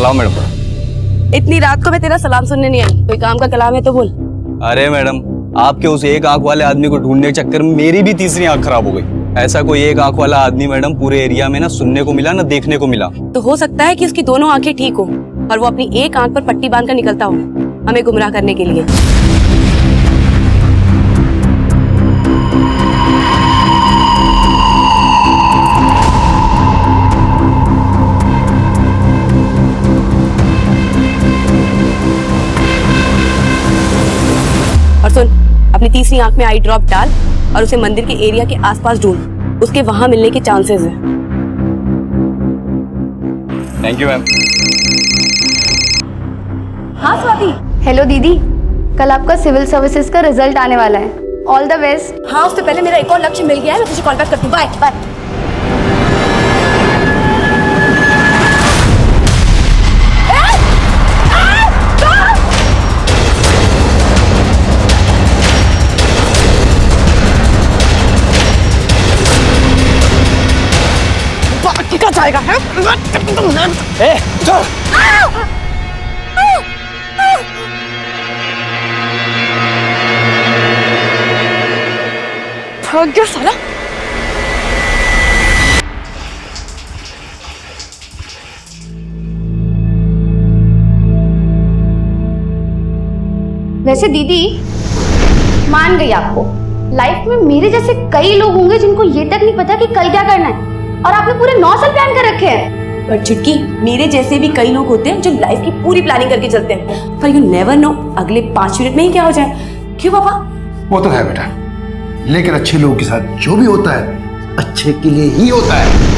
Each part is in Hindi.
लाओ मैडम। इतनी रात को मैं तेरा सलाम सुनने नहीं आई, कोई काम का कलाम है तो बोल। अरे मैडम, आपके उस एक आंख वाले आदमी को ढूंढने के चक्कर में मेरी भी तीसरी आंख खराब हो गई। ऐसा कोई एक आंख वाला आदमी मैडम पूरे एरिया में ना सुनने को मिला ना देखने को मिला। तो हो सकता है कि उसकी दोनों आंखें ठीक हो और वो अपनी एक आंख पर पट्टी बांधकर निकलता हो हमें गुमराह करने के लिए। और सुन, अपनी तीसरी आंख में आई ड्रॉप डाल और उसे मंदिर के एरिया के आसपास ढूंढ, उसके वहां मिलने के चांसेस हैं। Thank you ma'am. हाँ स्वाति। हेलो दीदी, कल आपका सिविल सर्विसेज का रिजल्ट आने वाला है। All the best. हाँ, उससे पहले मेरा एक और लक्ष्य मिल गया है, मैं तुझे कॉल बैक करती हूँ। Bye bye. क्या जाएगा है? ए, चल। भाग गया साला। वैसे दीदी, मान गई आपको, लाइफ में मेरे जैसे कई लोग होंगे जिनको ये तक नहीं पता कि कल क्या करना है, और आपने पूरे 9 साल प्लान कर रखे हैं। पर चुटकी, मेरे जैसे भी कई लोग होते हैं जो लाइफ की पूरी प्लानिंग करके चलते हैं, पर यू नेवर नो अगले 5 मिनट में ही क्या हो जाए। क्यों पापा? वो तो है बेटा, लेकिन अच्छे लोगों के साथ जो भी होता है अच्छे के लिए ही होता है।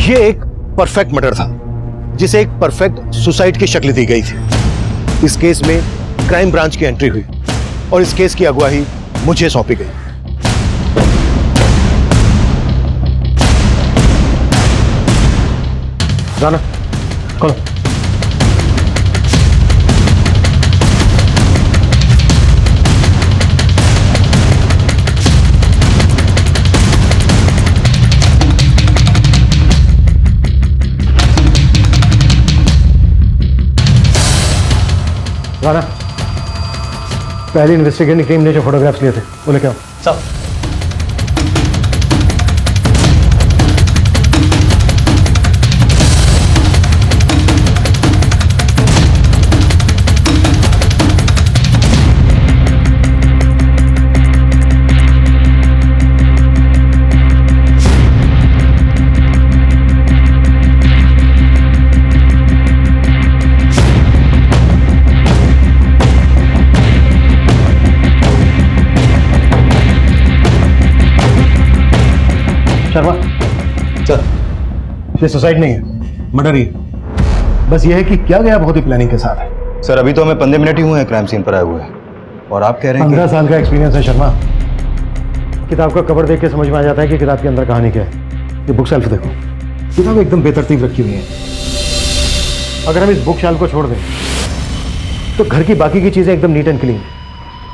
ये एक परफेक्ट मर्डर था जिसे एक परफेक्ट सुसाइड की शक्ल दी गई थी। इस केस में क्राइम ब्रांच की एंट्री हुई और इस केस की अगुवाई मुझे सौंपी गई। राना, खोलो। राना, पहली इन्वेस्टिगेटिंग टीम ने जो फोटोग्राफ्स लिए थे वो लेके आओ। सब शर्मा, चल। ये सुसाइड नहीं है, मर्डर ही है। बस ये है कि क्या गया बहुत ही प्लानिंग के साथ है। सर, अभी तो हमें 15 मिनट ही हुए हैं क्राइम सीन पर आए हुए, और आप कह रहे हैं 15 साल का एक्सपीरियंस है शर्मा। किताब का कवर देख के समझ में आ जाता है कि किताब के अंदर कहानी क्या है। ये बुक शेल्फ देखो, किताब एकदम बेतरतीब रखी हुई है। अगर हम इस बुक शेल्फ को छोड़ दें तो घर की बाकी की चीजें एकदम नीट एंड क्लीन।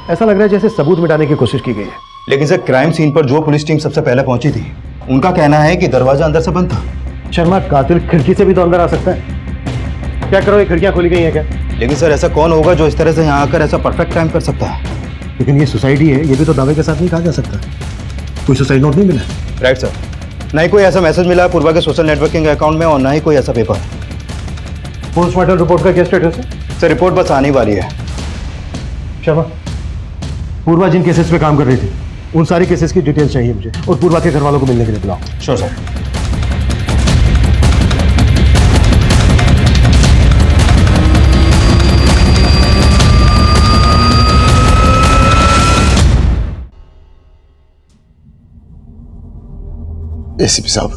ऐसा लग रहा है जैसे सबूत मिटाने की कोशिश की गई है। लेकिन सर, क्राइम सीन पर जो पुलिस टीम सबसे पहले पहुंची थी, उनका कहना है कि दरवाजा अंदर से बंद था। शर्मा, कातिल खिड़की से भी तो अंदर आ सकता है। क्या करो, ये खिड़कियां खोली गई हैं क्या? लेकिन सर, ऐसा कौन होगा जो इस तरह से यहाँ आकर ऐसा परफेक्ट टाइम कर सकता है? लेकिन ये सोसाइटी है, ये भी तो दावे के साथ नहीं कहा जा सकता। कोई सुसाइड नोट नहीं मिला। राइट सर, ना ही कोई ऐसा मैसेज मिला है पूर्वा के सोशल नेटवर्किंग अकाउंट में और ना ही कोई ऐसा पेपर। पोस्टमार्टम रिपोर्ट का क्या स्टेटस है? सर रिपोर्ट बस आने वाली है। शर्मा, पूर्वा जिन केसेस पे काम कर रही थी उन सारी केसेस की डिटेल्स चाहिए मुझे, और पूर्वा के घर वालों को मिलने के लिए बुलाओ। Sure sir. एसीपी साहब,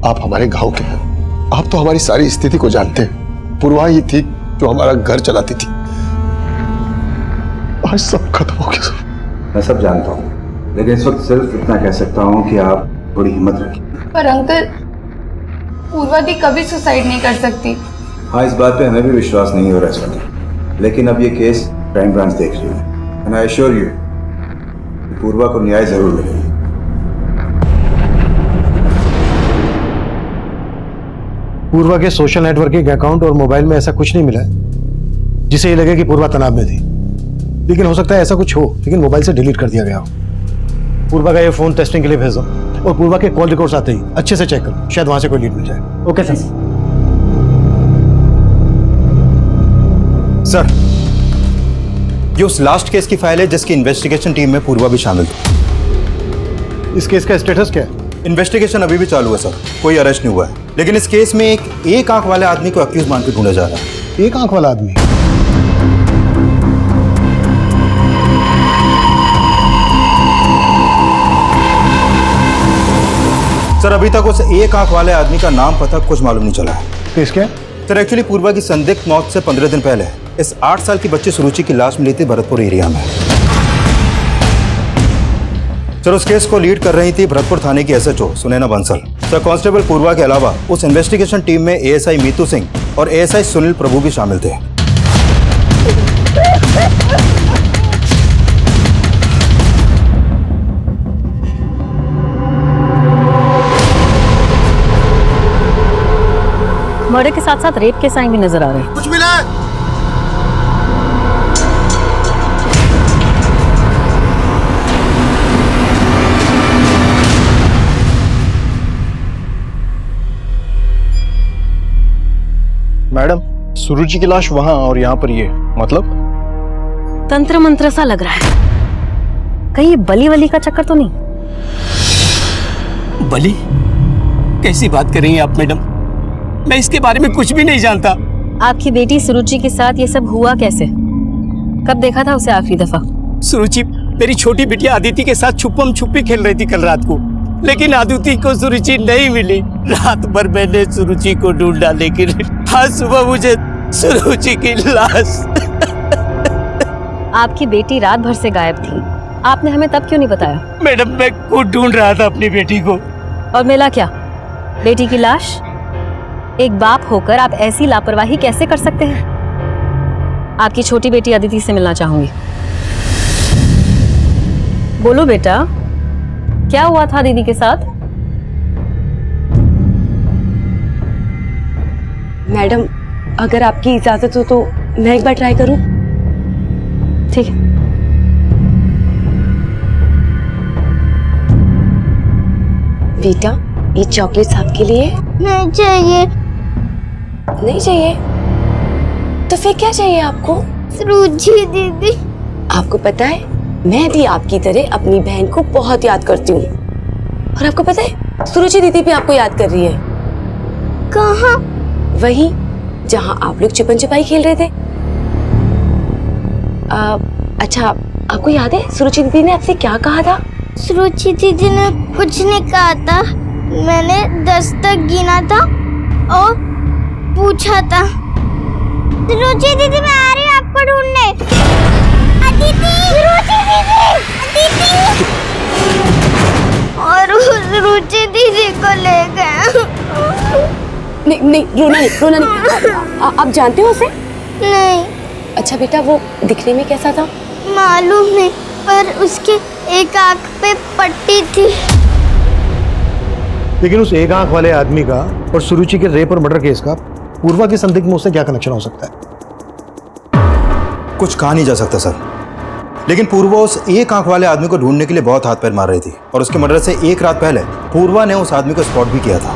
आप हमारे गांव के हैं, आप तो हमारी सारी स्थिति को जानते हैं। पूर्वा ही थी जो हमारा घर चलाती थी, आज सब खत्म हो गया सर। मैं सब जानता हूँ, लेकिन इस वक्त सिर्फ इतना कह सकता हूँ कि आप थोड़ी हिम्मत रखिए। पर अंकल, पूर्वा दी कभी सुसाइड नहीं कर सकती। हाँ, इस बात पे हमें भी विश्वास नहीं हो रहा इस वक्त, लेकिन अब ये केस क्राइम ब्रांच देख रही है। एंड आई एश्योर यू, पूर्वा को न्याय जरूर मिलेगा। पूर्वा के सोशल नेटवर्किंग अकाउंट और मोबाइल में ऐसा कुछ नहीं मिला है जिसे ये लगे कि पूर्वा तनाव में थी, लेकिन हो सकता है ऐसा कुछ हो लेकिन मोबाइल से डिलीट कर दिया गया हो। पूर्वा का ये फोन टेस्टिंग के लिए भेजो और पूर्वा के कॉल रिकॉर्ड्स आते ही अच्छे से चेक करो, शायद वहां से कोई लीड मिल जाए। Okay sir. सर, ये उस लास्ट केस की फाइल है जिसकी इन्वेस्टिगेशन टीम में पूर्वा भी शामिल थी। इस केस का स्टेटस क्या है? इन्वेस्टिगेशन अभी भी चालू है सर, कोई अरेस्ट नहीं हुआ है, लेकिन इस केस में एक आंख वाले आदमी को अक्यूज मान के ढूंढा जा रहा है। एक आंख वाला आदमी? सर अभी तक उस एक आंख वाले आदमी का नाम पता कुछ मालूम नहीं चला है। केस क्या? सर एक्चुअली पूर्वा की संदिग्ध मौत से 15 दिन पहले इस 8 साल की बच्ची सुरुचि की लाश मिली थी भरतपुर एरिया में। सर उस केस को लीड कर रही थी भरतपुर थाने की SHO Sunaina Bansal. Sir constable Purva के अलावा उस इन्वेस्टिगेशन टीम में एएसआई मीतू सिंह और एएसआई सुनील प्रभु भी शामिल थे। मर्डर के साथ साथ रेप के साइन भी नजर आ रहे हैं। कुछ मिला है? मैडम, सुरुचि की लाश वहां और यहाँ पर ये, मतलब? तंत्र मंत्र सा लग रहा है, कहीं ये बली वली का चक्कर तो नहीं? बली? कैसी बात कर रही हैं आप मैडम? मैं इसके बारे में कुछ भी नहीं जानता। आपकी बेटी सुरुचि के साथ ये सब हुआ कैसे? कब देखा था उसे आखिरी दफा? सुरुचि मेरी छोटी बिटिया अदिति के साथ छुपम छुपी खेल रही थी कल रात को, लेकिन अदिति को सुरुचि नहीं मिली। रात भर मैंने सुरुचि को ढूंढा, लेकिन आज सुबह मुझे सुरुचि की लाश। आपकी बेटी रात भर से गायब थी, आपने हमें तब क्यों नहीं बताया? मैडम मैं खुद ढूंढ रहा था अपनी बेटी को। और मिला क्या? बेटी की लाश? एक बाप होकर आप ऐसी लापरवाही कैसे कर सकते हैं? आपकी छोटी बेटी अदिति से मिलना चाहूंगी। बोलो बेटा, क्या हुआ था दीदी के साथ? मैडम, अगर आपकी इजाजत हो तो मैं एक बार ट्राई करूं? ठीक है। बेटा, ये चॉकलेट्स आपके लिए। नहीं चाहिए। नहीं चाहिए? तो फिर क्या चाहिए आपको? सुरुचि दीदी। आपको पता है, मैं भी आपकी तरह अपनी बहन को बहुत याद करती हूँ। और आपको पता है, सुरुचि दीदी भी आपको याद कर रही है। कहाँ? वहीं जहाँ आप लोग छुपन छुपाई खेल रहे थे। अच्छा, आपको याद है सुरुचि दीदी ने आपसे क्या कहा था? सुरुचि दीदी ने कुछ नहीं कहा था। मैंने 10 तक गिना था और पूछा था, सुरुचि दीदी मैं आ रही हूँ आपको ढूंढने। अदिति! सुरुचि दीदी! अदिति! और सुरुचि दीदी को ले गए। नहीं नहीं, रोना नहीं। आप जानते हो उसे? नहीं। अच्छा बेटा, वो दिखने में कैसा था? मालूम नहीं, पर उसके एक आंख पे पट्टी थी। लेकिन उस एक आंख वाले आदमी का और सुरुचि के रेप और मर्डर केस का पूर्वा के संदिग्ध में उससे क्या कनेक्शन हो सकता है? कुछ कहा नहीं जा सकता सर, लेकिन पूर्वा उस एक आंख वाले आदमी को ढूंढने के लिए बहुत हाथ पैर मार रही थी और उसके मर्डर से एक रात पहले पूर्वा ने उस आदमी को स्पॉट भी किया था।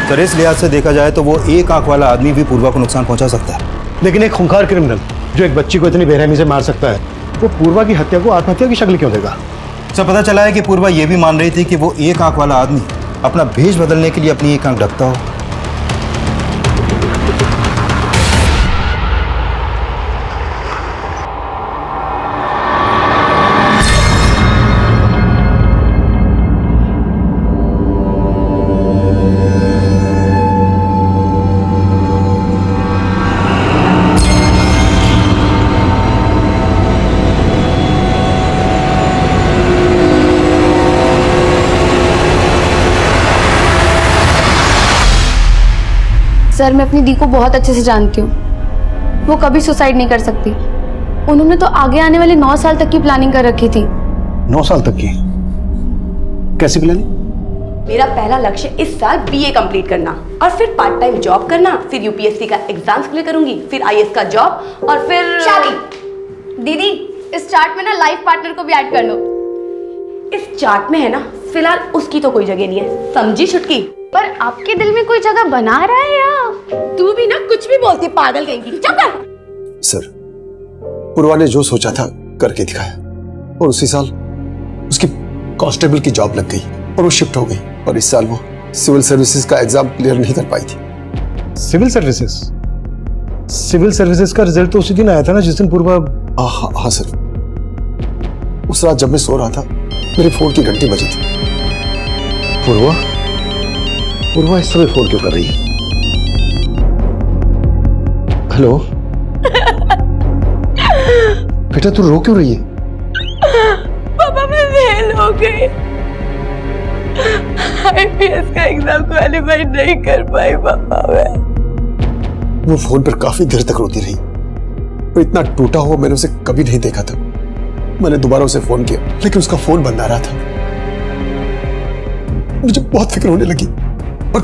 सर इस लिहाज से देखा जाए तो वो एक आंख वाला आदमी भी पूर्वा को नुकसान पहुंचा सकता है। लेकिन एक खूंखार क्रिमिनल जो एक बच्ची को इतनी बेरहमी से मार सकता है, वो पूर्वा की हत्या को आत्महत्या की शक्ल क्यों देगा? सर पता चला है कि पूर्वा ये भी मान रही थी कि वो एक आंख वाला आदमी अपना भेष बदलने के लिए अपनी एक आंख ढकता हो। सर मैं अपनी दी को बहुत अच्छे से जानती हूँ, वो कभी सुसाइड नहीं कर सकती। उन्होंने तो आगे आने वाले 9 साल तक की प्लानिंग कर रखी थी। 9 साल तक की? कैसी प्लानिंग? मेरा पहला लक्ष्य इस साल बीए कंप्लीट करना और फिर पार्ट टाइम जॉब करना, फिर यूपीएससी का एग्जाम्स क्लियर करूंगी, फिर आईएएस का जॉब और फिर शादी। दीदी इस चार्ट में ना लाइफ पार्टनर को भी ऐड कर लो। इस चार्ट में है ना, फिलहाल उसकी तो कोई जगह नहीं है, समझी छुटकी? पर आपके दिल में कोई जगह बना रहा है या? तू भी ना कुछ भी बोलती, पागल कहीं की। चुप कर। सर पूर्वा ने जो सोचा था करके दिखाया और उसी साल उसकी कांस्टेबल की जॉब लग गई और वो शिफ्ट हो गई और इस साल वो सिविल सर्विसेज का एग्जाम क्लियर नहीं कर पाई थी। Civil services? सिविल सर्विसेज का रिजल्ट तो उसी दिन आया था ना जिस दिन पूर्वा। हाँ सर, उस रात जब मैं सो रहा था मेरे फोन की घंटी बजी थी। पूर्वा इस समय फोन क्यों कर रही है? हेलो बेटा, तू रो क्यों रही है? पापा मैं फेल हो गई, आईपीएस का एग्जाम क्वालिफाई नहीं कर पाई पापा मैं। वो फोन पर काफी देर तक रोती रही। वो इतना टूटा हुआ मैंने उसे कभी नहीं देखा था। मैंने दोबारा उसे फोन किया लेकिन उसका फोन बंद आ रहा था। मुझे बहुत फिक्र होने लगी और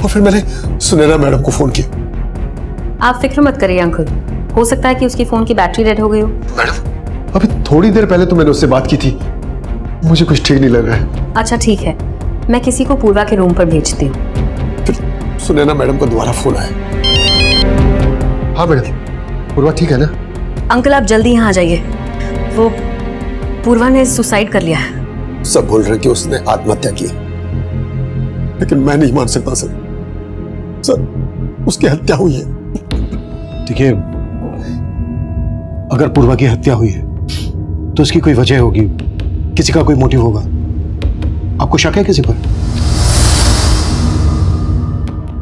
फिर मैंने सुनैना मैडम को फोन किया। आप फिक्र मत करिए अंकल, हो सकता है कि उसकी फोन की बैटरी डेड हो गई हो। मैडम अभी थोड़ी देर पहले तो मैंने उससे बात की थी, मुझे कुछ ठीक नहीं लग रहा है। अच्छा ठीक है, मैं किसी को पूर्वा के रूम पर भेजती हूँ। फिर सुनैना मैडम को दोबारा फोन आया। हाँ मैडम, पूर्वा ठीक है ना? अंकल आप जल्दी यहाँ आ जाइए, वो पूर्वा ने सुसाइड कर लिया है। सब बोल रहे कि उसने आत्महत्या की, लेकिन मैं नहीं मान सकता सर। सर उसकी हत्या हुई है। देखिए, अगर पूर्वा की हत्या हुई है तो उसकी कोई वजह होगी, किसी का कोई मोटिव होगा। आपको शक है किसी पर?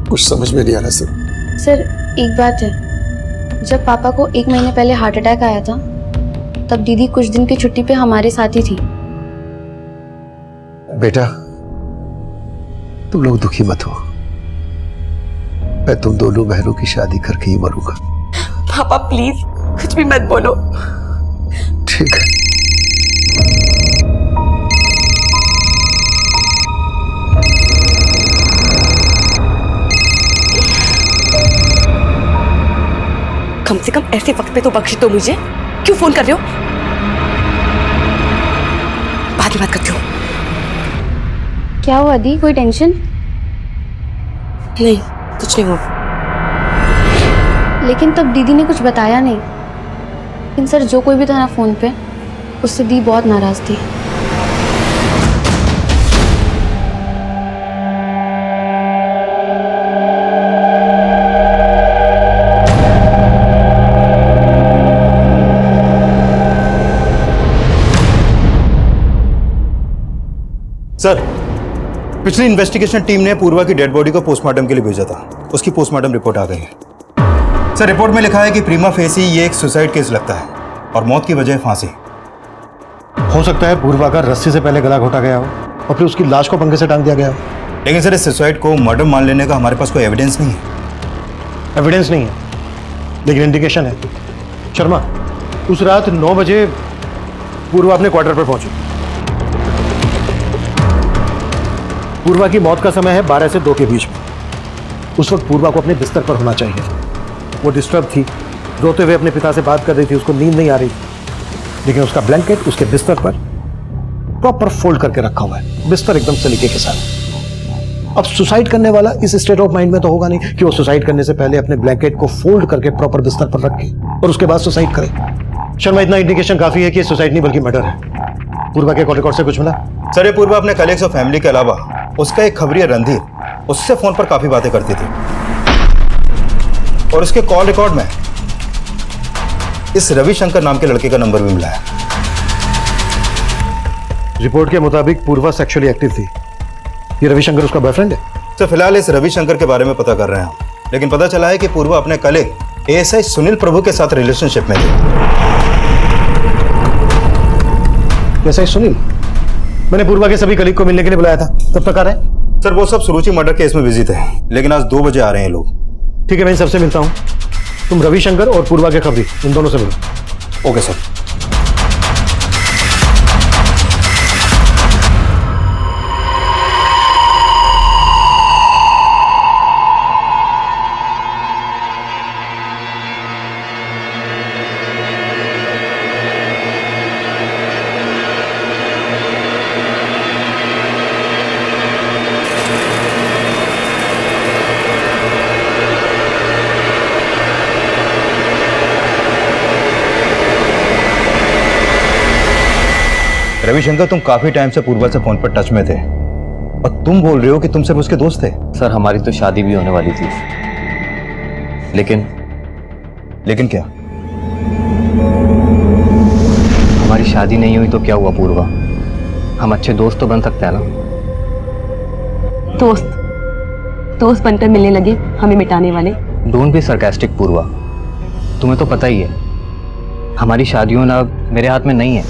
कुछ समझ में नहीं आ रहा सर। सर एक बात है, जब पापा को 1 महीने पहले हार्ट अटैक आया था तब दीदी कुछ दिन की छुट्टी पे हमारे साथ ही थी। बेटा तुम लोग दुखी मत हो, मैं तुम दोनों बहनों की शादी करके ही मरूंगा। पापा प्लीज कुछ भी मत बोलो। ठीक है। कम से कम ऐसे वक्त पे तो बख्श दो मुझे। क्यों फोन कर रहे हो? बाद में बात करती हूँ। क्या हुआ दी, कोई टेंशन? नहीं कुछ नहीं हुआ। लेकिन तब दीदी ने कुछ बताया नहीं। लेकिन सर जो कोई भी था ना फोन पे, उससे दी बहुत नाराज थी। सर पिछली इन्वेस्टिगेशन टीम ने पूर्वा की डेड बॉडी को पोस्टमार्टम के लिए भेजा था। उसकी पोस्टमार्टम रिपोर्ट आ गई है। सर रिपोर्ट में लिखा है कि प्रीमा फेसी ये एक सुसाइड केस लगता है और मौत की वजह फांसी। हो सकता है पूर्वा का रस्सी से पहले गला घोटा गया हो और फिर उसकी लाश को पंखे से टांग दिया गया हो। लेकिन सर इस सुसाइड को मर्डर मान लेने का हमारे पास कोई एविडेंस नहीं है। एविडेंस नहीं है लेकिन इंडिकेशन है। शर्मा, उस रात 9 बजे पूर्वा अपने क्वार्टर पर पहुंची। पूर्वा की मौत का समय है 12 से 2 के बीच में। उस वक्त पूर्वा को अपने बिस्तर पर होना चाहिए। वो डिस्टर्ब थी, रोते हुए अपने पिता से बात कर रही थी, उसको नींद नहीं आ रही थी, लेकिन उसका ब्लैंकेट उसके बिस्तर पर प्रॉपर फोल्ड करके रखा हुआ है, बिस्तर एकदम सलीके के साथ। अब सुसाइड करने वाला इस स्टेट ऑफ माइंड में तो होगा नहीं कि वो सुसाइड करने से पहले अपने ब्लैंकेट को फोल्ड करके प्रॉपर बिस्तर पर रखे और उसके बाद सुसाइड करे। शर्मा, इतना इंडिकेशन काफी है कि सुसाइड नहीं बल्कि मर्डर है। पूर्वा के कॉल रिकॉर्ड से कुछ मिला? सर, ये पूर्वा अपने कलीग्स और फैमिली के अलावा उसका एक खबरिया रणधीर, उससे फोन पर काफी बातें करती थी और उसके कॉल रिकॉर्ड में इस रविशंकर नाम के लड़के का नंबर भी मिला है। रिपोर्ट के मुताबिक पूर्वा सेक्सुअली एक्टिव थी। ये रविशंकर उसका बॉयफ्रेंड है? तो फिलहाल इस रविशंकर के बारे में पता कर रहे हैं, लेकिन पता चला है कि पूर्वा अपने कलीग एएसआई सुनील प्रभु के साथ रिलेशनशिप में थी। एएसआई सुनील? मैंने पूर्वा के सभी कलीग को मिलने के लिए बुलाया था, तब तक आ रहे हैं? सर, वो सब सुरुचि मर्डर केस में बिजी थे, लेकिन आज 2 बजे आ रहे हैं लोग। ठीक है, मैं इन सबसे मिलता हूँ। तुम रविशंकर और पूर्वा के खबरी, इन दोनों से मिलो। Okay sir. रविशंकर, तुम काफी टाइम से पूर्वा से फोन पर टच में थे और तुम बोल रहे हो कि तुम सिर्फ उसके दोस्त थे। सर, हमारी तो शादी भी होने वाली थी, लेकिन क्या? हमारी शादी नहीं हुई तो क्या हुआ पूर्वा? हम अच्छे दोस्त तो बन सकते हैं ना। दोस्त बनकर मिलने लगे हमें मिटाने वाले। डोंट बी सरकास्टिक पूर्वा, तुम्हें तो पता ही है हमारी शादियों ना मेरे हाथ में नहीं है।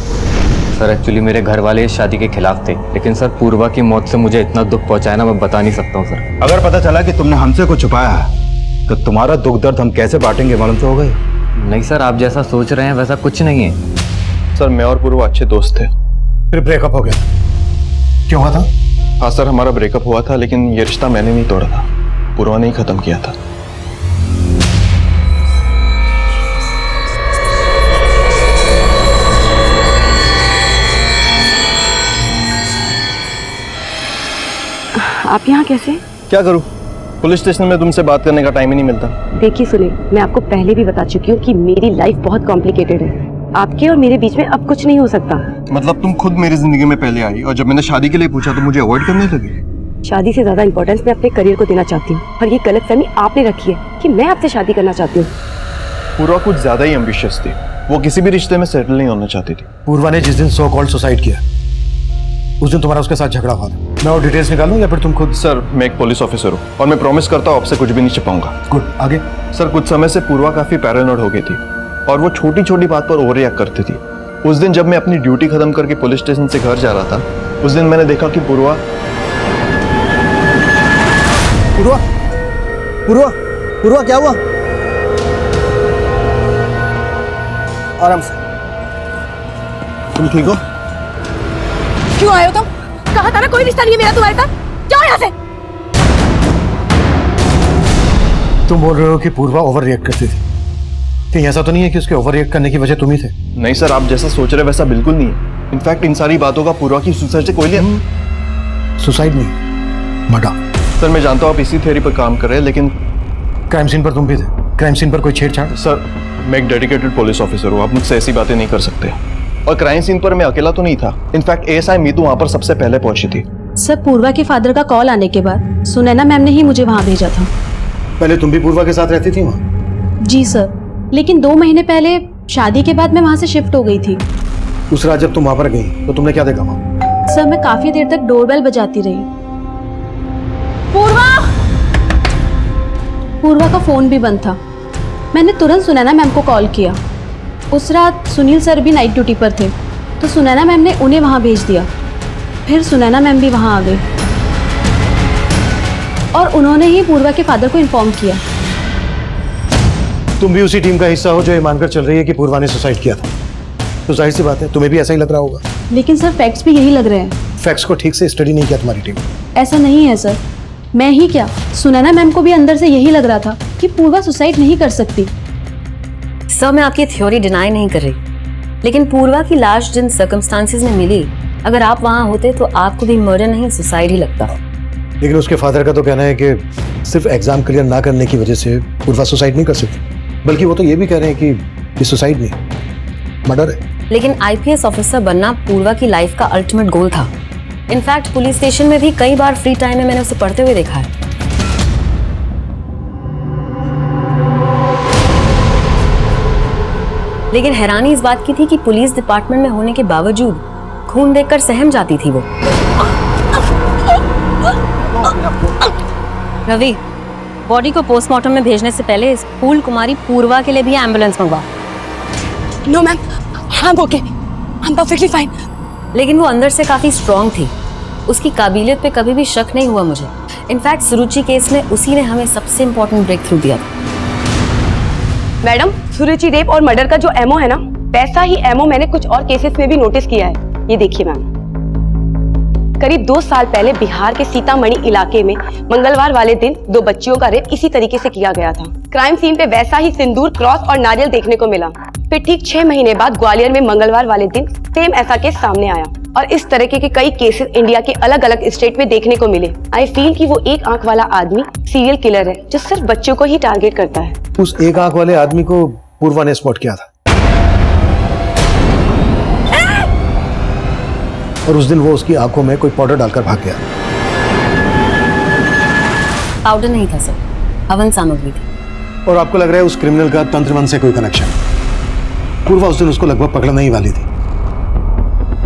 सर, एक्चुअली मेरे घर वाले इस शादी के खिलाफ थे, लेकिन सर पूर्वा की मौत से मुझे इतना दुख पहुंचाया ना, मैं बता नहीं सकता हूँ सर। अगर पता चला कि तुमने हमसे कुछ छुपाया है तो तुम्हारा दुख दर्द हम कैसे बांटेंगे, मालूम तो हो गए। नहीं सर, आप जैसा सोच रहे हैं वैसा कुछ नहीं है। सर, मैं और पूर्वा अच्छे दोस्त थे। फिर ब्रेकअप हो गया, क्यों हुआ था? हाँ सर, हमारा ब्रेकअप हुआ था, लेकिन ये रिश्ता मैंने नहीं तोड़ा था, पूर्वा ने ही खत्म किया था। आप यहाँ कैसे? क्या करूं, पुलिस स्टेशन में तुमसे बात करने का टाइम ही नहीं मिलता। देखिए सुनिए, मैं आपको पहले भी बता चुकी हूँ कि मेरी लाइफ बहुत कॉम्प्लिकेटेड है। आपके और मेरे बीच में अब कुछ नहीं हो सकता। मतलब तुम खुद मेरी जिंदगी में पहले आई और जब मैंने शादी के लिए पूछा तो मुझे अवॉइड करने लगी। शादी से ज्यादा इंपॉर्टेंस मैं अपने करियर को देना चाहती हूँ, और ये गलतफहमी आपने रखी है कि मैं आपसे शादी करना चाहती हूँ। पूर्वा कुछ ज्यादा ही एम्बिशियस थी, वो किसी भी रिश्ते में सेटल नहीं होना चाहती थी। पूर्वा ने जिस दिन सो कॉल्ड सुसाइड किया, उस दिन तुम्हारा उसके साथ झगड़ा हुआ था। मैं और डिटेल्स निकालूं या फिर तुम खुद? सर, मैं एक पुलिस ऑफिसर हूँ और मैं प्रॉमिस करता हूँ आपसे कुछ भी नहीं छिपाऊंगा। गुड, आगे? सर, कुछ समय से पूर्वा काफी पैरानॉइड हो गई थी और वो छोटी छोटी बात पर ओवर रिएक्ट करती थी। उस दिन जब मैं अपनी ड्यूटी खत्म करके पुलिस स्टेशन से घर जा रहा था, उस दिन मैंने देखा कि पूर्वा क्या हुआ? आराम से। तुम ठीक हो? क्यों आए हो तुम? कहा था ना कोई रिश्ता नहीं है मेरा तुम्हारे साथ। जाओ यहाँ से। तुम बोल रहे हो कि पूर्वा ओवर रिएक्ट करती थी, कहीं ऐसा तो नहीं है कि उसके ओवर रिएक्ट करने की वजह तुम ही थे? नहीं सर, आप जैसा सोच रहे वैसा बिल्कुल नहीं है। इनफैक्ट इन सारी बातों का पूर्वा की सुसाइड से कोई लिया। सुसाइड नहीं, मर्डर। सर, मैं जानता हूँ आप इसी थ्योरी पर काम कर रहे हैं, लेकिन क्राइम सीन पर तुम भी थे। क्राइम सीन पर कोई छेड़छाड़? सर, मैं एक डेडिकेटेड पुलिस ऑफिसर हूँ, आप मुझसे ऐसी बातें नहीं कर सकते। और क्राइम सीन पर मैं अकेला तो नहीं था। इनफैक्ट एएसआई मीतू वहाँ पर सबसे पहले पहुंची थी। सर, पूर्वा के फादर का कॉल आने के बाद सुनैना मैम ने ही मुझे वहाँ भेजा था। पहले तुम भी पूर्वा के साथ रहती थी वहाँ? जी सर, लेकिन 2 महीने पहले शादी के बाद मैं वहाँ से शिफ्ट हो गई थी। उस रात जब तुम वहाँ पर गई तो तुमने क्या देखा वहाँ? सर, मैं काफी देर तक डोरबेल बजाती रही। पूर्वा का फोन भी बंद था। मैंने तुरंत सुनैना मैम को कॉल किया। उस रात सुनील सर भी नाइट ड्यूटी पर थे, तो सुनैना मैम ने उन्हें वहाँ भेज दिया। फिर सुनैना मैम भी वहाँ आ गई और उन्होंने ही पूर्वा के फादर को इन्फॉर्म किया। तुम भी उसी टीम का हिस्सा हो जो ये मानकर चल रही है कि पूर्वा ने सुसाइड किया था, तो जाहिर सी बात है तुम्हें भी ऐसा ही लग रहा होगा। लेकिन सर, फैक्ट्स भी यही लग रहे हैं। फैक्ट्स को ठीक से स्टडी नहीं किया तुम्हारी टीम? ऐसा नहीं है सर, मैं ही क्या, सुनैना मैम को भी अंदर से यही लग रहा था कि पूर्वा सुसाइड नहीं कर सकती। सर मैं आपकी थ्योरी डिनाई नहीं कर रही, लेकिन पूर्वा की लाश जिन सर्कमस्टांसेस में मिली, अगर आप वहां होते तो आपको भी मर्डर नहीं सुसाइड ही लगता। लेकिन उसके फादर का तो कहना है कि सिर्फ एग्जाम क्लियर ना करने की वजह से पूर्वा सुसाइड नहीं कर सकती, बल्कि वो तो ये भी कह रहे हैं कि ये सुसाइड नहीं मर्डर है। लेकिन आईपीएस ऑफिसर बनना पूर्वा की लाइफ का अल्टीमेट गोल था। इनफैक्ट पुलिस स्टेशन में भी कई बार फ्री टाइम में मैंने उसे पढ़ते हुए देखा है। लेकिन हैरानी इस बात की थी कि पुलिस डिपार्टमेंट में होने के बावजूद खून देखकर सहम जाती थी वो। रवि, बॉडी को पोस्टमार्टम में भेजने से पहले इस फूल कुमारी पूर्वा के लिए भी एम्बुलेंस मंगवा। नो मैम, हाँ okay, I am perfectly fine. लेकिन वो अंदर से काफी स्ट्रांग थी, उसकी काबिलियत पे कभी भी शक नहीं हुआ मुझे। इनफैक्ट सुरुचि केस में उसी ने हमें सबसे इम्पोर्टेंट ब्रेक थ्रू दिया था। मैडम, सुरुचि रेप और मर्डर का जो एमओ है ना, वैसा ही एमओ मैंने कुछ और केसेस में भी नोटिस किया है। ये देखिए मैम, करीब 2 साल पहले बिहार के सीतामढ़ी इलाके में मंगलवार वाले दिन 2 बच्चियों का रेप इसी तरीके से किया गया था। क्राइम सीन पे वैसा ही सिंदूर, क्रॉस और नारियल देखने को मिला। फिर ठीक 6 महीने बाद ग्वालियर में मंगलवार वाले दिन सेम ऐसा केस सामने आया और इस तरीके के कई केसेस इंडिया के अलग अलग स्टेट में देखने को मिले। आई फील कि वो एक आंख वाला आदमी सीरियल किलर है जो सिर्फ बच्चों को ही टारगेट करता है। उस एक आंख वाले आदमी को पूर्वा ने स्पॉट किया था और उस दिन वो उसकी आंखों में कोई पाउडर डालकर भाग गया। पाउडर नहीं था सर, हवन सामग्री थी। और आपको लग रहा है उस क्रिमिनल का तंत्रमन से कोई कनेक्शन? पूर्वा उस दिन उसको लगभग पकड़ने ही वाली थी।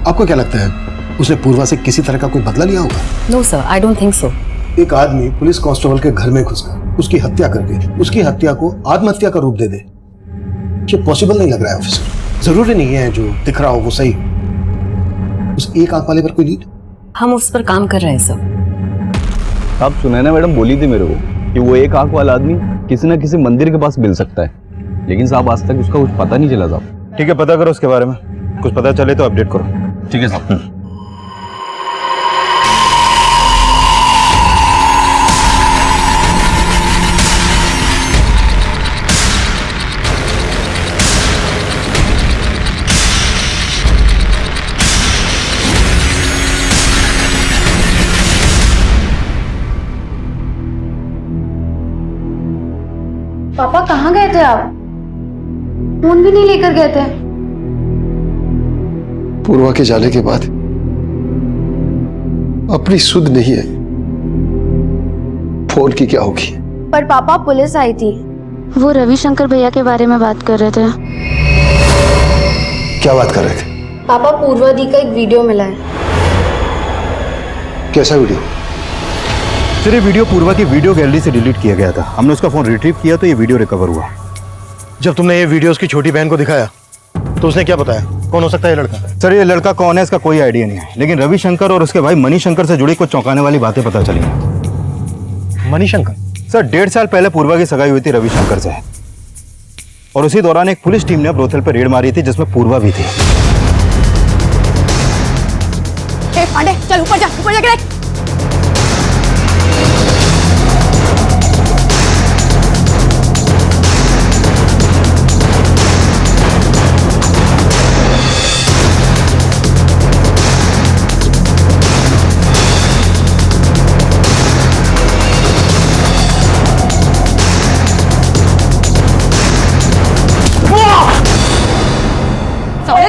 आपको क्या लगता है उसने पूर्वा से किसी तरह का कोई बदला लिया होगा? No sir, I don't think so. एक आदमी पुलिस कांस्टेबल के घर में घुसकर उसकी हत्या करके उसकी हत्या को आत्महत्या का रूप दे दे, ये पॉसिबल नहीं लग रहा है ऑफिसर। जरूरी नहीं है जो दिख रहा हो वो सही हो। उस एक आंख वाले पर कोई लीड? हम उस पर काम कर रहे हैं सर। आप सुनैना मैडम बोली थी मेरे को कि वो एक आंख वाला आदमी किसी न किसी मंदिर के पास मिल सकता है, लेकिन साहब आज तक उसका कुछ पता नहीं चला साहब। ठीक है, पता करो उसके बारे में, कुछ पता चले तो अपडेट करो। ठीक है साहब। पापा कहाँ गए थे आप? फोन भी नहीं लेकर गए थे। पूर्वा के जाने के बाद अपनी सुध नहीं है, फोन की क्या होगी? पर पापा पुलिस आई थी, वो रविशंकर भैया के बारे में बात कर रहे थे। क्या बात कर रहे थे? पापा पूर्वा दी का एक वीडियो मिला है। कैसा वीडियो? सर ये वीडियो पूर्वा की वीडियो गैलरी से डिलीट किया गया था। हमने उसका फोन रिट्रीव किया तो ये वीडियो रिकवर हुआ। जब तुमने ये वीडियो उसकी छोटी बहन को दिखाया तो उसने क्या बताया? कौन हो सकता है ये लड़का? सर ये लड़का कौन है इसका कोई आइडिया नहीं है, लेकिन रविशंकर और उसके भाई मणिशंकर से जुड़ी कुछ चौंकाने वाली बातें पता चली हैं। मणिशंकर? सर 1.5 साल पहले पूर्वा की सगाई हुई थी रविशंकर से, और उसी दौरान एक पुलिस टीम ने ब्रोथल पर रेड मारी थी जिसमें पूर्वा भी थी। पांडे चल ऊपर जाके देख।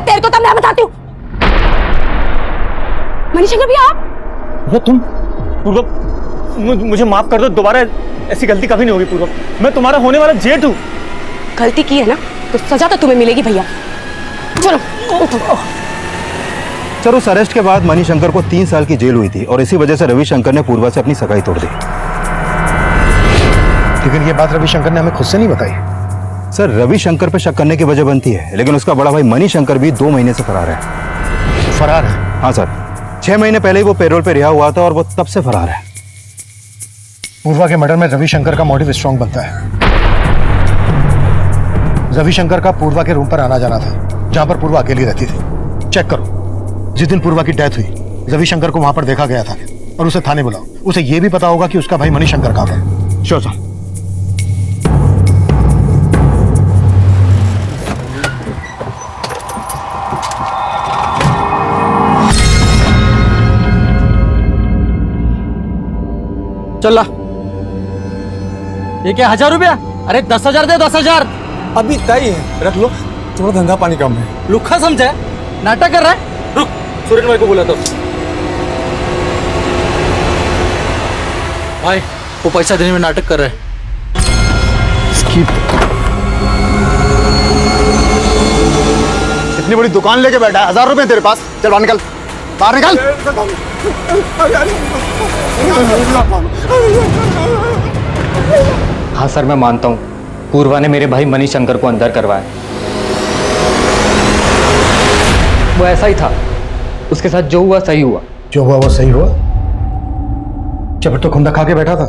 तेरे को तब मैं बताती हूँ। मणिशंकर भी आप? तुम पूर्व, मुझे माफ कर दो, दोबारा ऐसी गलती कभी नहीं होगी पूर्व। मैं तुम्हारा होने वाला जेठ हूँ। गलती की है ना तो सजा तो तुम्हें मिलेगी भैया। चलो सर उस अरेस्ट के बाद मणिशंकर को 3 साल की जेल हुई थी और इसी वजह से रविशंकर ने पूर्वा से अपनी सगाई तोड़ दी। लेकिन ये बात रविशंकर ने हमें खुद से नहीं बताई। सर रविशंकर पे शक करने की वजह बनती है, लेकिन उसका बड़ा भाई मणिशंकर भी 2 महीने से फरार है। फरार है? हाँ सर, 6 महीने पहले ही वो पेरोल पे रिहा हुआ था और वो तब से फरार है। पूर्वा के मर्डर में रविशंकर का मोटिव स्ट्रॉन्ग बनता है। रविशंकर का पूर्वा के रूम पर आना जाना था जहां पर पूर्वा अकेली रहती थी। चेक करो, जिस दिन पूर्वा की डेथ हुई रविशंकर को वहां पर देखा गया था और उसे थाने बुलाओ। उसे यह भी पता होगा कि उसका भाई मणिशंकर कहां है। Sure sir. चल ला। ये क्या 1000 रुपया? अरे 10,000 दे 10,000। अभी तय है, रख लो, थोड़ा धंधा पानी कम है। लुखा समझा है? नाटक कर रहा है? रुक, सुरेंद्र भाई को बोला तो। भाई वो पैसा देने में नाटक कर रहा है। इतनी बड़ी दुकान लेके बैठा है, 1000 रुपए तेरे पास, चल बाहर निकल, बाहर निकल। हाँ सर, मैं मानता हूँ पूर्वा ने मेरे भाई मणिशंकर को अंदर करवाया। वो ऐसा ही था, उसके साथ जो हुआ सही हुआ। जो हुआ वो सही हुआ? जब तो खुंदा खा के बैठा था,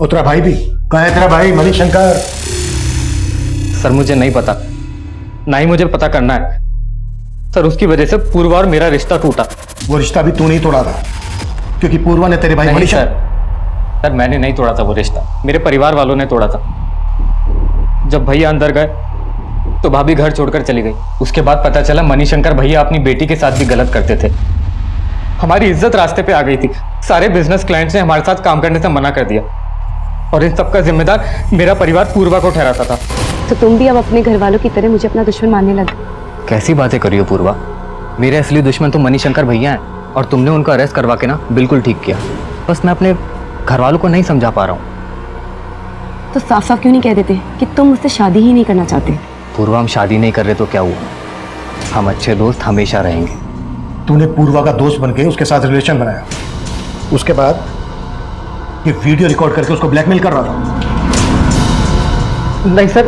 और तेरा भाई भी कहाँ है? तेरा भाई मणिशंकर? सर मुझे नहीं पता, ना ही मुझे पता करना है सर। उसकी वजह से पूर्वा और मेरा रिश्ता टूटा। वो रिश्ता भी तू नहीं तोड़ा था, क्योंकि पूर्वा ने तेरे भाई मणिशंकर। सर मैंने नहीं तोड़ा था वो रिश्ता, मेरे परिवार वालों ने तोड़ा था। जब भैया अंदर गए तो भाभी घर छोड़कर चली गई। उसके बाद पता चला मणिशंकर भैया अपनी बेटी के साथ भी गलत करते थे। हमारी इज्जत रास्ते पे आ गई थी। सारे बिजनेस क्लाइंट्स ने हमारे साथ काम करने से मना कर दिया, और इन सबका जिम्मेदार मेरा परिवार पूर्वा को ठहराता था। तो तुम भी अब अपने घर वालों की तरह मुझे अपना दुश्मन मानने लगे? कैसी बातें करी हो पूर्वा? मेरे असली दुश्मन तो मणिशंकर भैया हैं, और तुमने उनको अरेस्ट करवा के ना बिल्कुल ठीक किया। बस मैं अपने घर वालों को नहीं समझा पा रहा हूँ। तो साफ साफ क्यों नहीं कह देते कि तुम मुझसे शादी ही नहीं करना चाहते? पूर्वा, हम शादी नहीं कर रहे तो क्या हुआ? हम अच्छे दोस्त हमेशा रहेंगे। तूने पूर्वा का दोस्त बन के उसके साथ रिलेशन बनाया, उसके बाद ये वीडियो रिकॉर्ड करके उसको ब्लैकमेल कर रहा था। नहीं सर,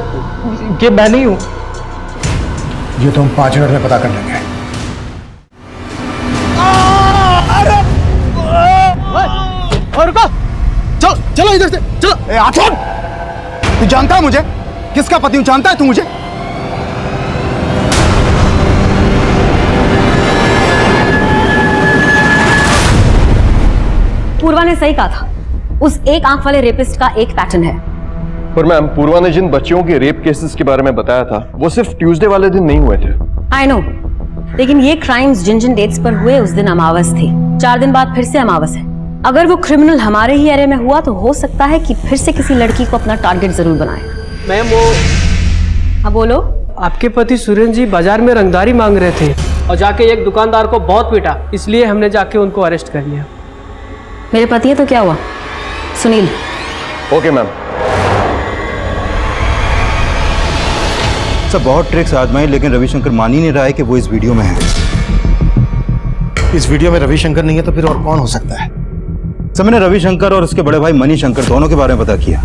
ये मैं नहीं हूं। ये तो हम 5 मिनट में पता कर लेंगे। रुको, चलो चलो इधर से चलो। छोड़, तू जानता है मुझे किसका पति हूं? जानता है तू मुझे? पूर्वा ने सही कहा था, उस एक आंख वाले रेपिस्ट का एक पैटर्न है। पर मैम, पूर्वा ने जिन बच्चियों के रेप केसेस के बारे में बताया था वो सिर्फ ट्यूसडे वाले दिन नहीं हुए थे। आई नो, लेकिन ये क्राइम्स जिन जिन डेट्स पर हुए उस दिन अमावस थी। 4 दिन बाद फिर से अमावस है। अगर वो क्रिमिनल हमारे ही एरिया में हुआ तो हो सकता है कि फिर से किसी लड़की को अपना टारगेट जरूर बनाए। मैम वो, हाँ बोलो। आपके पति सुरेंद्र जी बाजार में रंगदारी मांग रहे थे और जाके एक दुकानदार को बहुत पीटा, इसलिए हमने जाके उनको अरेस्ट कर लिया। मेरे पति है तो क्या हुआ? सुनील। Okay ma'am. सब बहुत ट्रिक्स आजमाई, लेकिन रविशंकर मान ही नहीं रहा है कि वो इस वीडियो में है। इस वीडियो में रविशंकर नहीं है तो फिर और कौन हो सकता है? सब मैंने रविशंकर और उसके बड़े भाई मणिशंकर दोनों के बारे में पता किया,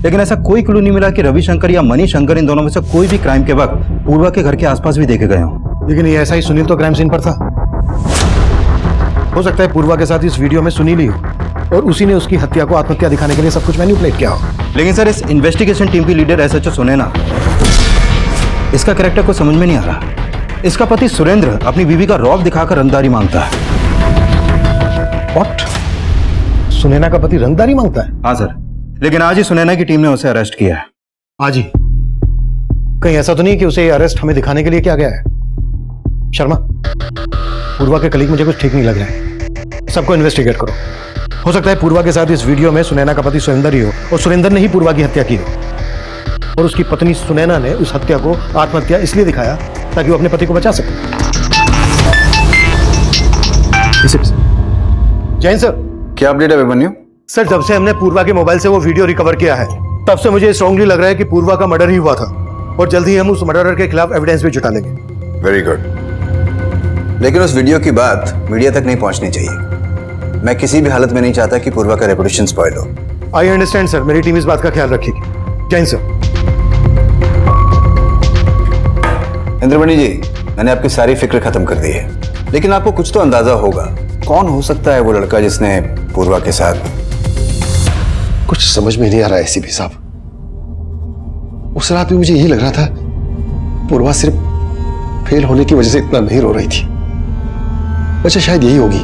लेकिन ऐसा कोई क्लू नहीं मिला कि रविशंकर या मणिशंकर इन दोनों में से कोई भी क्राइम के वक्त पूर्वा के घर के आसपास भी देखे गए हों। लेकिन ये ऐसा ही सुनील तो क्राइम सीन पर था। हो सकता है पूर्वा के साथ इस वीडियो में सुनील ही हो, और उसी ने उसकी हत्या को आत्महत्या दिखाने के लिए सब कुछ मैनिपुलेट किया हो। लेकिन सर, इस इन्वेस्टिगेशन टीम की लीडर एसएचओ सुनैना, इसका कैरेक्टर को समझ में नहीं आ रहा। इसका पति सुरेंद्र अपनी बीवी का रौब दिखाकर रंगदारी मांगता है। What? सुनैना का पति रंगदारी मांगता है? हाँ सर, लेकिन आज ही सुनैना की टीम ने उसे अरेस्ट किया है। आज ही? कहीं ऐसा तो नहीं कि उसे अरेस्ट हमें दिखाने के लिए किया गया है? शर्मा, पूर्वा के कलीग मुझे कुछ ठीक नहीं लग रहा है। सबको इन्वेस्टिगेट करो। हो सकता है पूर्वा के साथ इस वीडियो में सुनैना का पति सुरेंद्र ही हो, और सुरेंद्र ने ही पूर्वा की हत्या की हो, और उसकी पत्नी सुनैना ने उस हत्या को आत्महत्या इसलिए दिखाया ताकि वो अपने पति को बचा सके। जैन सर। क्या अपडेट है अभिमन्यु? सर, जब से हमने पूर्वा के मोबाइल से वो वीडियो रिकवर किया है, तब से मुझे स्ट्रांगली लग रहा है कि पूर्वा का मर्डर ही हुआ था, और जल्द ही हम उस मर्डरर के खिलाफ एविडेंस भी जुटा लेंगे। वेरी गुड, लेकिन उस वीडियो की बात मीडिया तक नहीं पहुंचनी चाहिए। मैं किसी भी हालत में नहीं चाहता कि पूर्वा का रेपुटेशन स्पॉइल हो। आई अंडरस्टैंड सर, मेरी टीम इस बात का ख्याल रखेगी। जैन सर। इंद्रमणि जी, मैंने आपकी सारी फिक्र खत्म कर दी है, लेकिन आपको कुछ तो अंदाजा होगा कौन हो सकता है वो लड़का जिसने पूर्वा के साथ। कुछ समझ में नहीं आ रहा है एसीपी साहब। उस रात भी मुझे यही लग रहा था पूर्वा सिर्फ फेल होने की वजह से इतना नहीं रो रही थी। वजह शायद यही होगी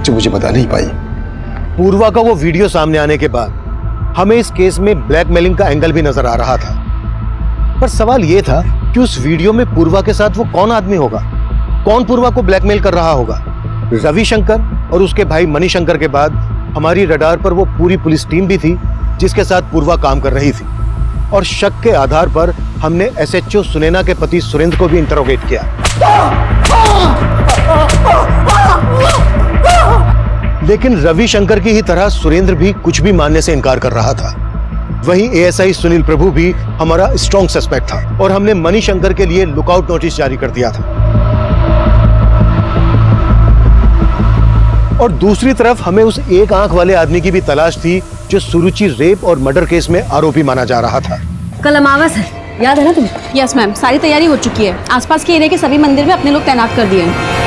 जो मुझे बता नहीं पाई। पूर्वा का वो वीडियो सामने आने के बाद हमें इस केस में ब्लैकमेलिंग का एंगल भी नजर आ रहा था, पर सवाल यह था कि उस वीडियो में पूर्वा के साथ वो कौन आदमी होगा, कौन पूर्वा को ब्लैकमेल कर रहा होगा? रविशंकर और उसके भाई मणिशंकर के बाद हमारी रडार पर वो पूरी पुलिस टीम भी थी जिसके साथ पूर्वा काम कर रही थी, और शक के आधार पर हमने एसएचओ सुनैना के पति सुरेंद्र को भी इंटरोगेट किया। लेकिन रविशंकर की ही तरह सुरेंद्र भी कुछ भी मानने से इनकार कर रहा था। वहीं एएसआई सुनील प्रभु भी हमारा स्ट्रॉन्ग सस्पेक्ट था और हमने मणिशंकर के लिए लुकआउट नोटिस जारी कर दिया था। और दूसरी तरफ हमें उस एक आंख वाले आदमी की भी तलाश थी जो सुरुचि रेप और मर्डर केस में आरोपी माना जा रहा था। कल अमावस है, याद है ना तुम्हें? यस मैम, सारी तैयारी हो चुकी है। आसपास के एरिया के सभी मंदिर में अपने लोग तैनात कर दिए हैं।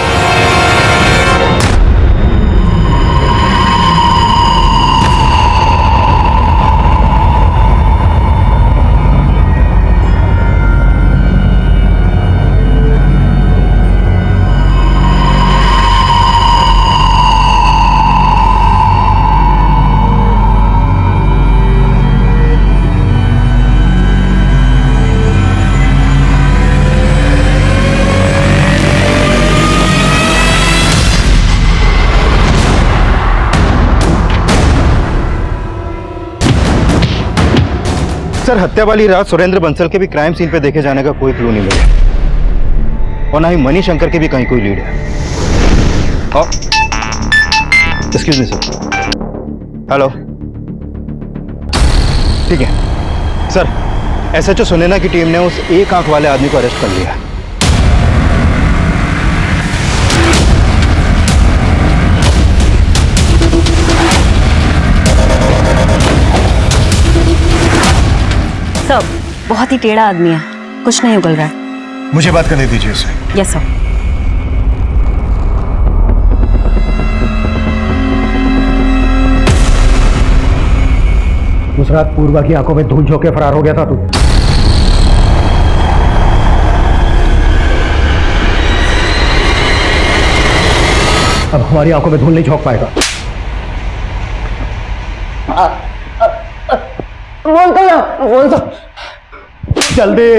सर, हत्या वाली रात सुरेंद्र बंसल के भी क्राइम सीन पे देखे जाने का कोई क्लू नहीं मिला, और ना ही मणिशंकर के भी कहीं कोई लीड है। Excuse me sir. हेलो, ठीक है सर। एसएचओ सुनैना की टीम ने उस एक आंख वाले आदमी को अरेस्ट कर लिया। सब बहुत ही टेढ़ा आदमी है, कुछ नहीं उगल रहा है। मुझे बात करने दीजिए उससे। Yes sir. उस रात पूर्वा की आंखों में धूल झोंक के फरार हो गया था तू। अब हमारी आंखों में धूल नहीं झोंक पाएगा। बोलता जल्दी।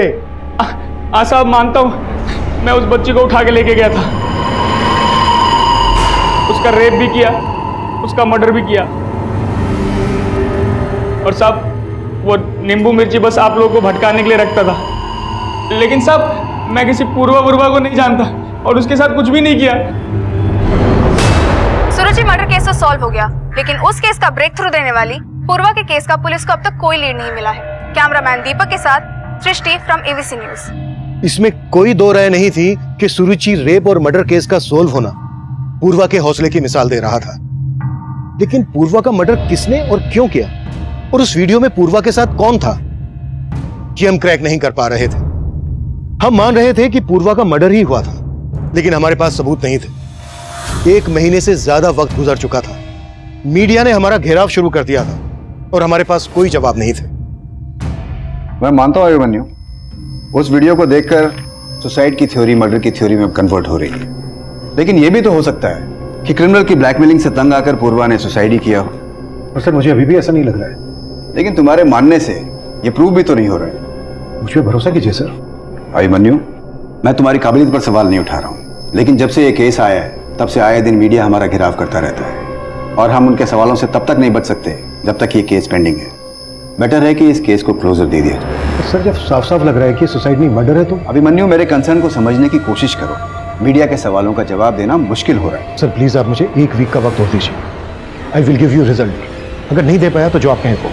साहब, मानता हूँ मैं उस बच्ची को उठा के लेके गया था, उसका रेप भी किया, उसका मर्डर भी किया। और साहब, वो नींबू मिर्ची बस आप लोगों को भटकाने के लिए रखता था। लेकिन साहब, मैं किसी पूर्वा को नहीं जानता और उसके साथ कुछ भी नहीं किया। सुरुचि मर्डर केस तो सॉल्व हो गया, लेकिन उस केस का ब्रेक थ्रू देने वाली पूर्वा के केस का पुलिस को अब तक कोई लीड नहीं मिला है। कैमरामैन दीपक के साथ सृष्टि फ्रॉम एबीसी न्यूज। इसमें कोई दो राय नहीं थी कि सुरुचि रेप और मर्डर केस का सोल्व होना पूर्वा के हौसले की मिसाल दे रहा था। लेकिन पूर्वा का मर्डर किसने और क्यों किया, और उस वीडियो में पूर्वा के साथ कौन था, ये हम क्रैक नहीं कर पा रहे थे। हम मान रहे थे कि पूर्वा का मर्डर ही हुआ था, लेकिन हमारे पास सबूत नहीं थे। 1 महीने से ज्यादा वक्त गुजर चुका था, मीडिया ने हमारा घेराव शुरू कर दिया था और हमारे पास कोई जवाब नहीं थे। मैं मानता हूं अभिमन्यु, उस वीडियो को देखकर सुसाइड की थ्योरी मर्डर की थ्योरी में कन्वर्ट हो रही है। लेकिन यह भी तो हो सकता है कि क्रिमिनल की ब्लैकमेलिंग से तंग आकर पूर्वा ने सुसाइड ही किया हो। और सर, मुझे अभी भी ऐसा नहीं लग रहा है। लेकिन तुम्हारे मानने से यह प्रूव भी तो नहीं हो रहा है। मुझ पर भरोसा कीजिए सर। अभिमन्यु, मैं तुम्हारी काबिलियत पर सवाल नहीं उठा रहा हूं, लेकिन जब से यह केस आया है तब से आए दिन मीडिया हमारा घेराव करता रहता है, और हम उनके सवालों से तब तक नहीं बच सकते जब तक ये केस पेंडिंग है। बेटर है कि इस केस को क्लोजर दे दिया जाए। सर, जब साफ साफ लग रहा है कि सुसाइड नहीं मर्डर है तो। अभिमन्यु, मेरे कंसर्न को समझने की कोशिश करो। मीडिया के सवालों का जवाब देना मुश्किल हो रहा है। सर प्लीज, आप मुझे 1 वीक का वक्त और दीजिए। I will give you result. अगर नहीं दे पाया तो जो आप कहें वो।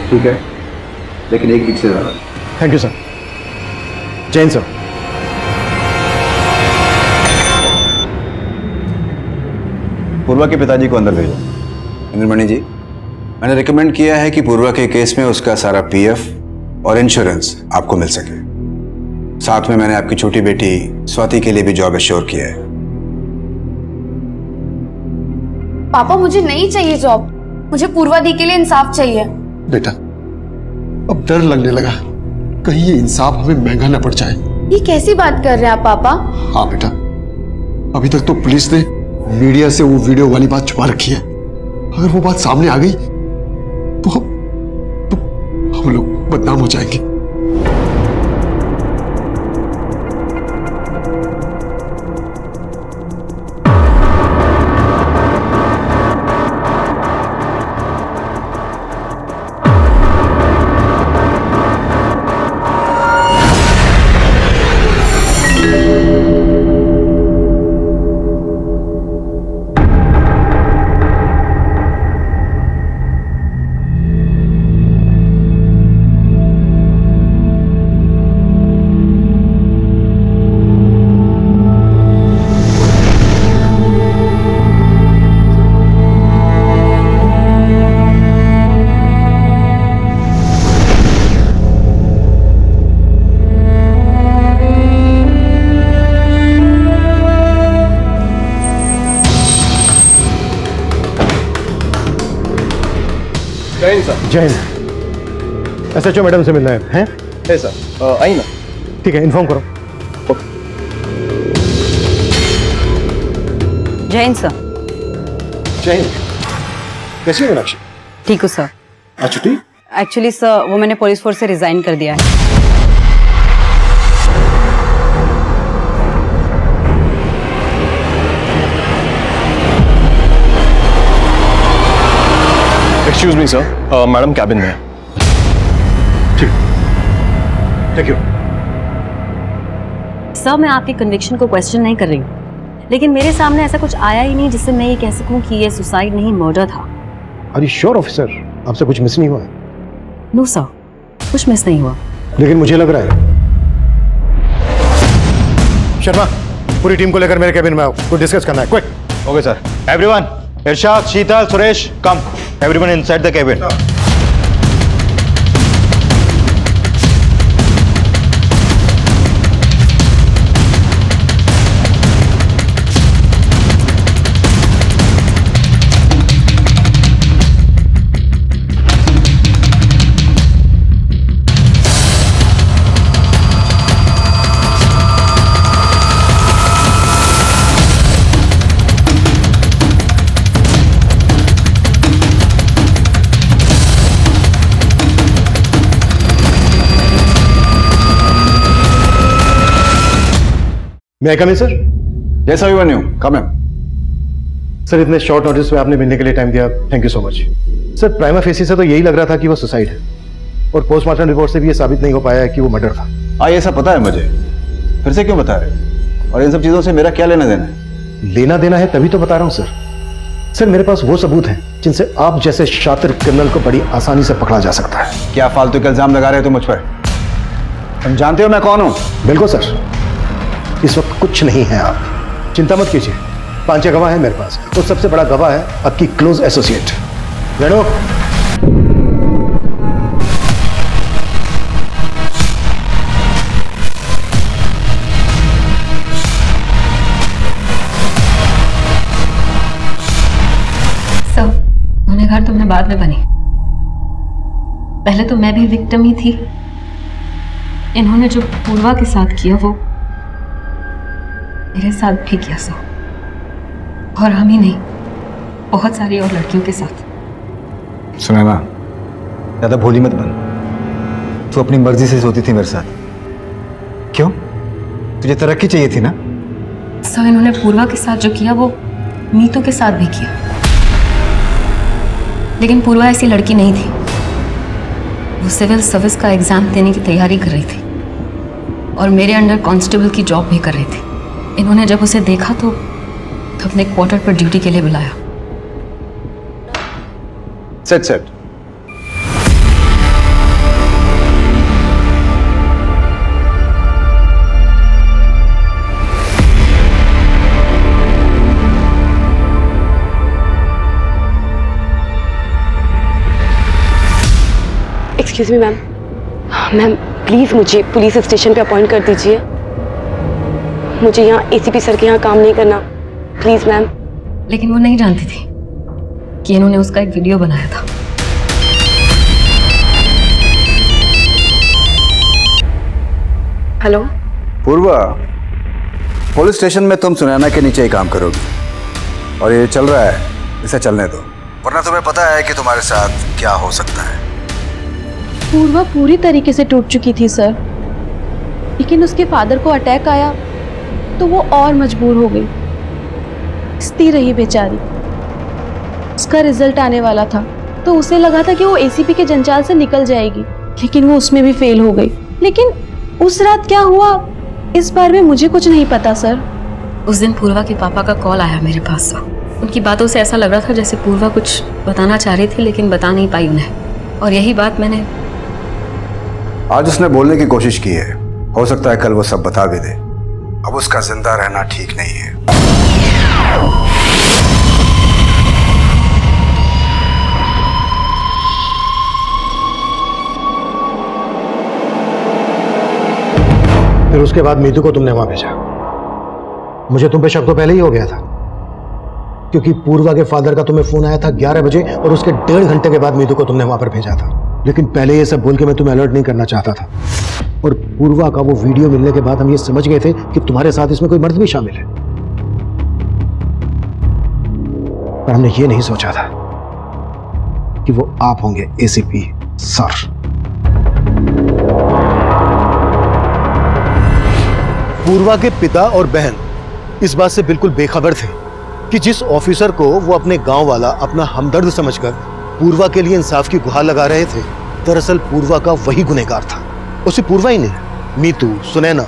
ठीक है, लेकिन 1 वीक से ज्यादा। Thank you sir. Jain sir. Purva के पिताजी को अंदर भेजो। इंद्रमणि जी, मैंने रिकमेंड किया है कि पूर्वा के केस में उसका सारा पीएफ और इंश्योरेंस आपको मिल सके। साथ में मैंने आपकी छोटी बेटी स्वाति के लिए भी जॉब एश्योर किया है। पापा, मुझे नहीं चाहिए जॉब, मुझे पूर्वा दी के लिए इंसाफ चाहिए। बेटा, अब डर लगने लगा कहीं ये इंसाफ हमें महंगा न पड़ जाए। ये कैसी बात कर रहे हैं आप पापा? हाँ बेटा, अभी तक तो पुलिस ने मीडिया से वो वीडियो वाली बात छुपा रखी है। अगर वो बात सामने आ गई तो हम लोग बदनाम हो जाएंगे। जय हिंद सर। जय हिंद। SHO मैडम से मिलना है सर। आई ना। ठीक है, इन्फॉर्म करो। जय हिंद सर। जय हिंद। कैसी है मीनाक्षी? ठीक हो सर। आज छुट्टी? एक्चुअली सर वो मैंने पुलिस फोर्स से रिजाइन कर दिया है। Excuse me sir, madam cabin में है। ठीक, थैंक यू। सर मैं आपके कन्विक्शन को क्वेश्चन नहीं कर रही हूँ, लेकिन मेरे सामने ऐसा कुछ आया ही नहीं जिससे मैं ये कह सकूं कि ये सुसाइड नहीं मर्डर था। Are you sure officer? आपसे कुछ मिस नहीं हुआ? नो सर, कुछ मिस नहीं हुआ। लेकिन मुझे लग रहा है। शर्मा, पूरी टीम को लेकर मेरे कैबिन में आओ, कुछ डिस्कस करना है। Quick. Okay sir. Everyone, Irshad, Sheetal, Suresh, come. Everyone inside the cabin. मैं कम सर। जैसा अभिमन्यु, कम है। सर इतने शॉर्ट नोटिस में आपने मिलने के लिए टाइम दिया, thank you so much. Sir prima facie से तो यही लग रहा था कि वो सुसाइड है, और पोस्टमार्टम रिपोर्ट से भी ये साबित नहीं हो पाया है कि वो मर्डर था। हाँ, ये सब पता है मुझे, फिर से क्यों बता रहे? और इन सब चीजों से मेरा क्या लेना देना है? लेना देना है तभी तो बता रहा हूं सर। सर मेरे पास वो सबूत हैं जिनसे आप जैसे शातिर क्रिमिनल को बड़ी आसानी से पकड़ा जा सकता है। क्या फालतू के इल्जाम लगा रहे हो तुम मुझ पर? तुम जानते हो मैं कौन हूं? बिल्कुल सर, इस वक्त कुछ नहीं है आप चिंता मत कीजिए। 5-6 गवाह है मेरे पास, और सबसे बड़ा गवाह है आपकी क्लोज एसोसिएट रेणु। सर गुनहगार तो मैं बाद में बनी, पहले तो मैं भी विक्टिम ही थी। इन्होंने जो पूर्वा के साथ किया वो मेरे साथ भी किया सर, और हम ही नहीं, बहुत सारी और लड़कियों के साथ। सुनैना, ज्यादा भोली मत बन। तू अपनी मर्जी से सोती थी मेरे साथ। क्यों? तुझे तरक्की चाहिए थी ना? सर इन्होंने पूर्वा के साथ जो किया वो नीतू के साथ भी किया, लेकिन पूर्वा ऐसी लड़की नहीं थी। वो सिविल सर्विस का एग्जाम देने की तैयारी कर रही थी और मेरे अंडर कांस्टेबल की जॉब भी कर रही थी। इन्होंने जब उसे देखा तो अपने क्वार्टर पर ड्यूटी के लिए बुलाया। Set excuse me ma'am, ma'am please मुझे पुलिस स्टेशन पे अपॉइंट कर दीजिए। मुझे यहाँ ACP सर के यहाँ काम नहीं करना, प्लीज मैम। लेकिन वो नहीं जानती थी कि इन्होंने उसका एक वीडियो बनाया था। हेलो पूर्वा, पुलिस स्टेशन में तुम सुनैना के नीचे ही काम करोगी, और ये चल रहा है, इसे चलने दो, वरना तुम्हें पता है कि तुम्हारे साथ क्या हो सकता है। पूर्वा पूरी तरीके से टूट चुकी थी सर, लेकिन उसके फादर को अटैक आया तो वो और मजबूर हो गई, स्थिर रही बेचारी। उसका रिजल्ट आने वाला था तो उसे लगा था कि वो ACP के जंजाल से निकल जाएगी, लेकिन वो उसमें भी फेल हो गई। लेकिन उस रात क्या हुआ इस बारे में मुझे कुछ नहीं पता सर। उस दिन पूर्वा के पापा का कॉल आया मेरे पास। उनकी बातों से ऐसा लग रहा था जैसे पूर्वा कुछ बताना चाह रही थी लेकिन बता नहीं पाई उन्हें, और यही बात मैंने आज उसने बोलने की कोशिश की है, हो सकता है कल वो सब बता भी दे। अब उसका जिंदा रहना ठीक नहीं है। फिर उसके बाद मीतू को तुमने वहां भेजा। मुझे तुम पे शक तो पहले ही हो गया था, क्योंकि पूर्वा के फादर का तुम्हें फोन आया था 11 बजे और उसके 1.5 घंटे के बाद मीतू को तुमने वहां पर भेजा था। लेकिन पहले ये सब बोल के मैं तुम्हें अलर्ट नहीं करना चाहता था। और पूर्वा का वो वीडियो मिलने के बाद हम ये समझ गए थे कि तुम्हारे साथ इसमें कोई मर्द भी शामिल है, पर हमने ये नहीं सोचा था कि वो आप होंगे एसीपी सर। पूर्वा के पिता और बहन इस बात से बिल्कुल बेखबर थे कि जिस ऑफिसर को वो अपने गांव वाला अपना हमदर्द समझकर पूर्वा के लिए इंसाफ की गुहार लगा रहे थे, दरअसल पूर्वा का वही गुनहगार था। उसे पूर्वा ही नहीं, मीतू, सुनैना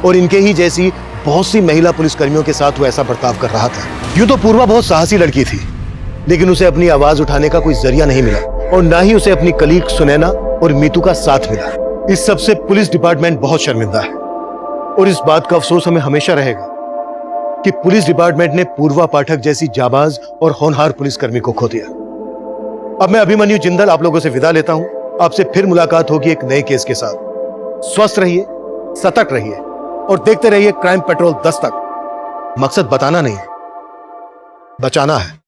और इनके ही जैसी बहुत सी महिला पुलिसकर्मियों के साथ वो ऐसा बर्ताव कर रहा था। यूं तो पूर्वा बहुत साहसी लड़की थी, लेकिन उसे अपनी आवाज उठाने का कोई जरिया नहीं मिला और ना ही उसे अपनी कलीग सुनैना और मीतू का साथ मिला। इस सबसे पुलिस डिपार्टमेंट बहुत शर्मिंदा है और इस बात का अफसोस हमें हमेशा रहेगा कि पुलिस डिपार्टमेंट ने पूर्वा पाठक जैसी जाबाज और होनहार पुलिसकर्मी को खो दिया। अब मैं अभिमन्यु जिंदल आप लोगों से विदा लेता हूं। आपसे फिर मुलाकात होगी एक नए केस के साथ। स्वस्थ रहिए, सतर्क रहिए और देखते रहिए क्राइम पेट्रोल 10 तक। मकसद बताना नहीं, बचाना है।